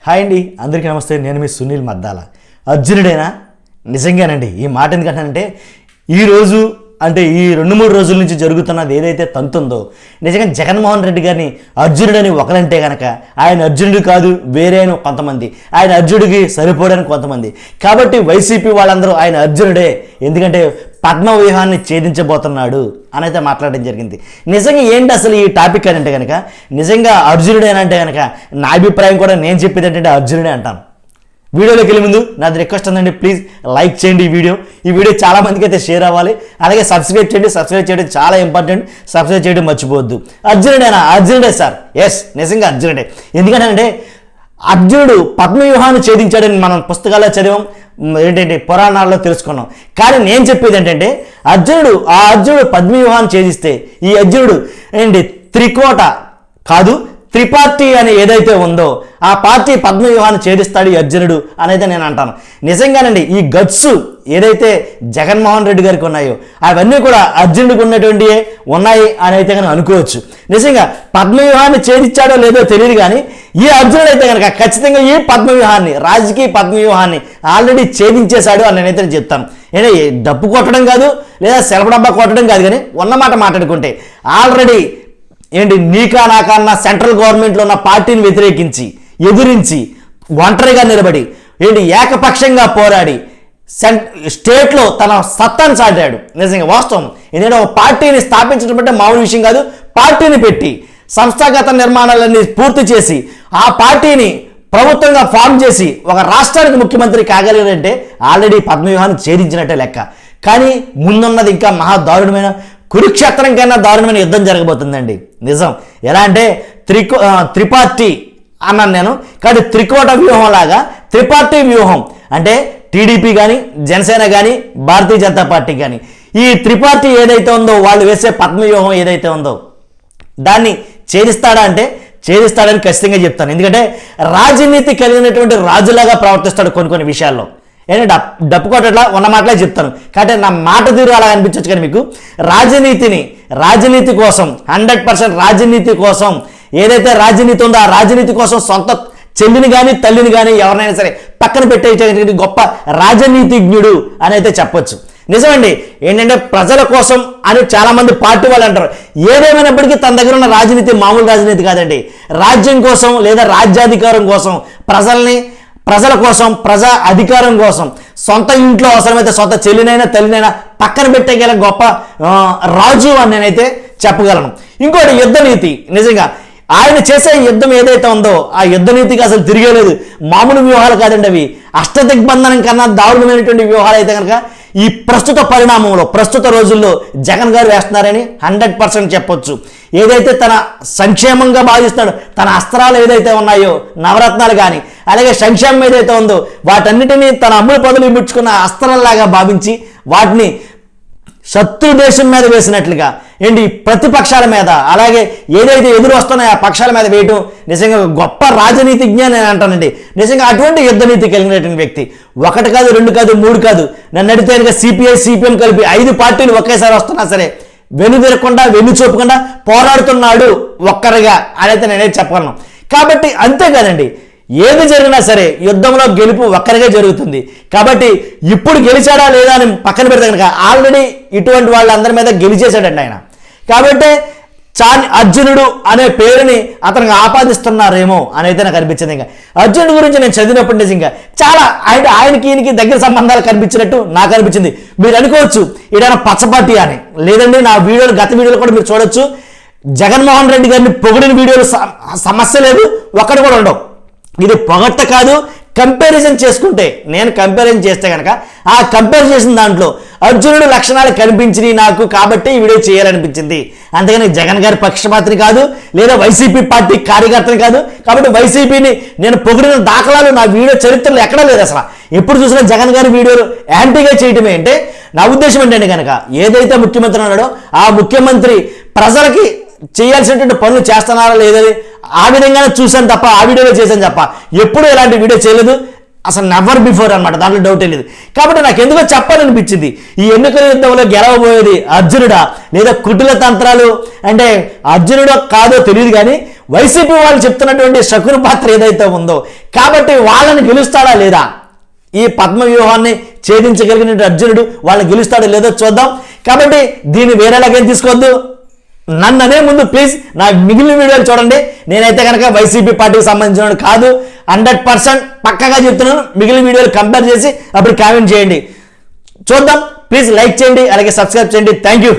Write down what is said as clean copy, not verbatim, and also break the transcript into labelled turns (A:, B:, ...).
A: Hi అండి, అందరికీ నమస్తే. నేను మీ సునీల్ మద్దాల. అర్జునుడేనా? నిజంగానండి. ఈ మాట ఎందుకంటే ఈరోజు అంటే ఈ 2-3 రోజుల నుంచి జరుగుతున్నది ఏదైతే తంతుందో, నిజంగా జగన్మోహన్ రెడ్డి గారిని అర్జునుడని ఒకలంటే కనుక ఆయన అర్జునుడు కాదు, వేరే అని కొంతమంది, ఆయన అర్జునుడికి సరిపోడని కొంతమంది. కాబట్టి వైసీపీ వాళ్ళందరూ ఆయన అర్జునుడే, ఎందుకంటే పద్మ వ్యూహాన్ని ఛేదించబోతున్నాడు అని అయితే మాట్లాడడం జరిగింది. నిజంగా ఏంటి అసలు ఈ టాపిక్ అని అంటే కనుక, నిజంగా అర్జునుడేనంటే కనుక నా అభిప్రాయం కూడా నేను చెప్పేది ఏంటంటే అర్జునుడే అంటాను. వీడియోలోకి వెళ్ళే ముందు నాది రిక్వెస్ట్ ఉందండి, ప్లీజ్ లైక్ చేయండి. ఈ వీడియో చాలా మందికి అయితే షేర్ అవ్వాలి. అలాగే సబ్స్క్రైబ్ చేయండి. సబ్స్క్రైబ్ చేయడం చాలా ఇంపార్టెంట్. సబ్స్క్రైబ్ చేయడం మర్చిపోవద్దు. అర్జునుడేనా? అర్జునుడే సార్. ఎస్, నిజంగా అర్జునుడే. ఎందుకంటే అర్జునుడు పద్మవ్యూహాన్ని ఛేదించాడని మనం పుస్తకాల్లో చదివాం, ఏంటంటే పురాణాల్లో తెలుసుకున్నాం. కానీ నేను చెప్పేది ఏంటంటే అర్జునుడు పద్మవ్యూహాన్ని ఛేదిస్తే ఈ అర్జునుడు ఏంటి త్రికోట కాదు, త్రిపార్టీ అని ఏదైతే ఉందో ఆ పార్టీ పద్మవ్యూహాన్ని ఛేదిస్తాడు ఈ అర్జునుడు అనేది నేను అంటాను. నిజంగానండి ఈ గట్స్ ఏదైతే జగన్మోహన్ రెడ్డి గారికి ఉన్నాయో అవన్నీ కూడా అర్జునుడికి ఉన్నటువంటివే ఉన్నాయి అని అయితే కనుక అనుకోవచ్చు. నిజంగా పద్మవ్యూహాన్ని ఛేదించాడో లేదో తెలియదు, కానీ ఈ అర్జునుడు అయితే కనుక ఖచ్చితంగా ఈ పద్మవ్యూహాన్ని, రాజకీయ పద్మవ్యూహాన్ని ఆల్రెడీ ఛేదించేశాడు అని నేనైతే చెప్తాను. అంటే డప్పు కొట్టడం కాదు, లేదా సెలవు డబ్బా కొట్టడం కాదు, కానీ ఉన్నమాట మాట్లాడుకుంటే ఆల్రెడీ ఏంటి నీకా నాకా అన్న సెంట్రల్ గవర్నమెంట్లో ఉన్న పార్టీని వ్యతిరేకించి ఎదురించి ఒంటరిగా నిలబడి ఏంటి ఏకపక్షంగా పోరాడి స్టేట్లో తన సత్తాను చాటాడు. నిజంగా వాస్తవం. ఎందుకంటే ఒక పార్టీని స్థాపించడం అంటే మామూలు విషయం కాదు. పార్టీని పెట్టి సంస్థాగత నిర్మాణాలన్నీ పూర్తి చేసి ఆ పార్టీని ప్రభుత్వంగా ఫామ్ చేసి ఒక రాష్ట్రానికి ముఖ్యమంత్రి కాగలిగారంటే ఆల్రెడీ పద్మవ్యూహాన్ని ఛేదించినట్టే లెక్క. కానీ ముందున్నది ఇంకా మహా దారుణమైన, కురుక్షేత్రం కన్నా దారుణమైన యుద్ధం జరగబోతుందండి. నిజం. ఎలా అంటే త్రిపార్టీ అన్నాను నేను, కానీ త్రికోట వ్యూహం లాగా త్రిపార్టీ వ్యూహం అంటే టీడీపీ కానీ, జనసేన కానీ, భారతీయ జనతా పార్టీ కానీ, ఈ త్రిపార్టీ ఏదైతే ఉందో వాళ్ళు వేసే పద్మవ్యూహం ఏదైతే ఉందో దాన్ని ఛేదిస్తాడా అంటే ఛేదిస్తాడని ఖచ్చితంగా చెప్తాను. ఎందుకంటే రాజనీతి కలిగినటువంటి రాజులాగా ప్రవర్తిస్తాడు కొన్ని విషయాల్లో. ఏంటంటే డప్పు కొట్టట్లా ఉన్న మాటలే చెప్తాను. కాబట్టి నా మాట తీరు అలా అనిపించవచ్చు, కానీ మీకు రాజనీతి కోసం 100% రాజనీతి కోసం ఏదైతే రాజనీతి ఉందో ఆ రాజనీతి కోసం సొంత చెల్లిని కానీ తల్లిని కానీ ఎవరినైనా సరే పక్కన పెట్టే గొప్ప రాజనీతిజ్ఞుడు అని అయితే చెప్పొచ్చు. నిజమండి. ఏంటంటే ప్రజల కోసం అని చాలామంది పార్టీ వాళ్ళు అంటారు. ఏదేమైనప్పటికీ తన దగ్గర ఉన్న రాజనీతి మామూలు రాజనీతి కాదండి. రాజ్యం కోసం లేదా రాజ్యాధికారం కోసం, ప్రజల కోసం, ప్రజా అధికారం కోసం, సొంత ఇంట్లో అవసరమైతే సొంత చెల్లినైనా తల్లినైనా పక్కన పెట్టగల గొప్ప రాజు అని నేనైతే చెప్పగలను. ఇంకోటి యుద్ధనీతి. నిజంగా ఆయన చేసే యుద్ధం ఏదైతే ఉందో ఆ యుద్ధనీతికి అసలు తిరిగేలేదు. మామూలు వ్యూహాలు కాదండి అవి. అష్టదిగ్బంధనం కన్నా దారుణమైనటువంటి వ్యూహాలు అయితే కనుక ఈ ప్రస్తుత పరిణామంలో, ప్రస్తుత రోజుల్లో జగన్ గారు వేస్తున్నారని 100% చెప్పొచ్చు. ఏదైతే తన సంక్షేమంగా భావిస్తాడో, తన అస్త్రాలు ఏదైతే ఉన్నాయో నవరత్నాలు కానీ, అలాగే సంక్షేమం ఏదైతే ఉందో వాటన్నిటినీ తన అమ్ముడు పదులు ముచ్చుకున్న అస్త్రాల్లాగా భావించి వాటిని శత్రు దేశం మీద వేసినట్లుగా ఏంటి ప్రతిపక్షాల మీద, అలాగే ఏదైతే ఎదురు వస్తున్నాయో ఆ పక్షాల మీద వేయటం నిజంగా గొప్ప రాజనీతిజ్ఞ నేను అంటానండి. నిజంగా అటువంటి యుద్ధనీతి కలిగినటువంటి వ్యక్తి. 1 కాదు, 2 కాదు, 3 కాదు, నన్ను అడిగితే కనుక సిపిఐ సిపిఎం కలిపి 5 పార్టీలు ఒకేసారి వస్తున్నా సరే వెనుదిరకుండా చూపకుండా పోరాడుతున్నాడు ఒక్కరిగా అని అయితే నేనే చెప్పగలను. కాబట్టి అంతేకాదండి, ఏది జరిగినా సరే యుద్ధంలో గెలుపు ఒక్కరిగా జరుగుతుంది. కాబట్టి ఇప్పుడు గెలిచాడా లేదా అని పక్కన పెడితే కనుక ఆల్రెడీ ఇటువంటి వాళ్ళందరి మీద గెలిచేశాడండి ఆయన. కాబట్టి అర్జునుడు అనే పేరుని అతనికి ఆపాదిస్తున్నారేమో అని అయితే నాకు అనిపించింది. ఇంకా అర్జునుడి గురించి నేను చదివినప్పుడు నిజంగా చాలా ఆయనకి ఈయనకి దగ్గర సంబంధాలు కనిపించినట్టు నాకు అనిపించింది. మీరు అనుకోవచ్చు ఈడైనా పచ్చపాటి అని. లేదండి, నా గత వీడియోలు కూడా మీరు చూడొచ్చు. జగన్మోహన్ రెడ్డి గారిని పొగిడిన వీడియోలు సమస్య లేదు, ఒక్కటి కూడా ఉండవు. ఇది పొగట్ట కాదు, కంపారిజన్ చేసుకుంటే, నేను కంపారిజన్ చేస్తే కనుక ఆ కంపేర్ చేసిన దాంట్లో అర్జునుడు లక్షణాలు కనిపించినాయి నాకు, కాబట్టి ఈ వీడియో చేయాలనిపించింది. అంతేగాని జగన్ గారి పక్షపాతిని కాదు, లేదా వైసీపీ పార్టీ కార్యకర్తని కాదు. కాబట్టి వైసీపీని నేను పొగిడిన దాఖలాలు నా వీడియో చరిత్రలో ఎక్కడా లేదు. అసలు ఎప్పుడు చూసినా జగన్ గారి వీడియోలు యాంటీగా చేయటమే. అంటే నా ఉద్దేశం ఏంటంటే కనుక ఏదైతే ముఖ్యమంత్రి ఉన్నాడో ఆ ముఖ్యమంత్రి ప్రజలకి చేయాల్సినటువంటి పనులు చేస్తున్నారా లేదని ఆ విధంగానే చూశాను తప్ప, ఆ వీడియోలో చేశాను తప్ప ఎప్పుడూ ఇలాంటి వీడియో చేయలేదు. అసలు నెవర్ బిఫోర్ అనమాట, దాంట్లో డౌటే లేదు. కాబట్టి నాకు ఎందుకో చెప్పాలనిపించింది, ఈ ఎన్నికల యుద్ధంలో గెలవబోయేది అర్జునుడా లేదా కుటిల తంత్రాలు, అంటే అర్జునుడో కాదో తెలియదు, కానీ వైసీపీ వాళ్ళు చెప్తున్నటువంటి శకుని పాత్ర ఏదైతే ఉందో, కాబట్టి వాళ్ళని గెలుస్తాడా లేదా, ఈ పద్మ వ్యూహాన్ని ఛేదించగలిగిన అర్జునుడు వాళ్ళని గెలుస్తాడో లేదో చూద్దాం. కాబట్టి దీన్ని వేరేలాగేం తీసుకోవద్దు. నన్ను అనే ముందు ప్లీజ్ నా మిగిలిన వీడియోలు చూడండి. నేనైతే కనుక వైసీపీ పార్టీకి సంబంధించిన కాదు, 100% పక్కగా చెప్తున్నాను. మిగిలిన వీడియోలు కంపేర్ చేసి అప్పుడు కామెంట్ చేయండి, చూద్దాం. ప్లీజ్ లైక్ చేయండి, అలాగే సబ్స్క్రైబ్ చేయండి. Thank you.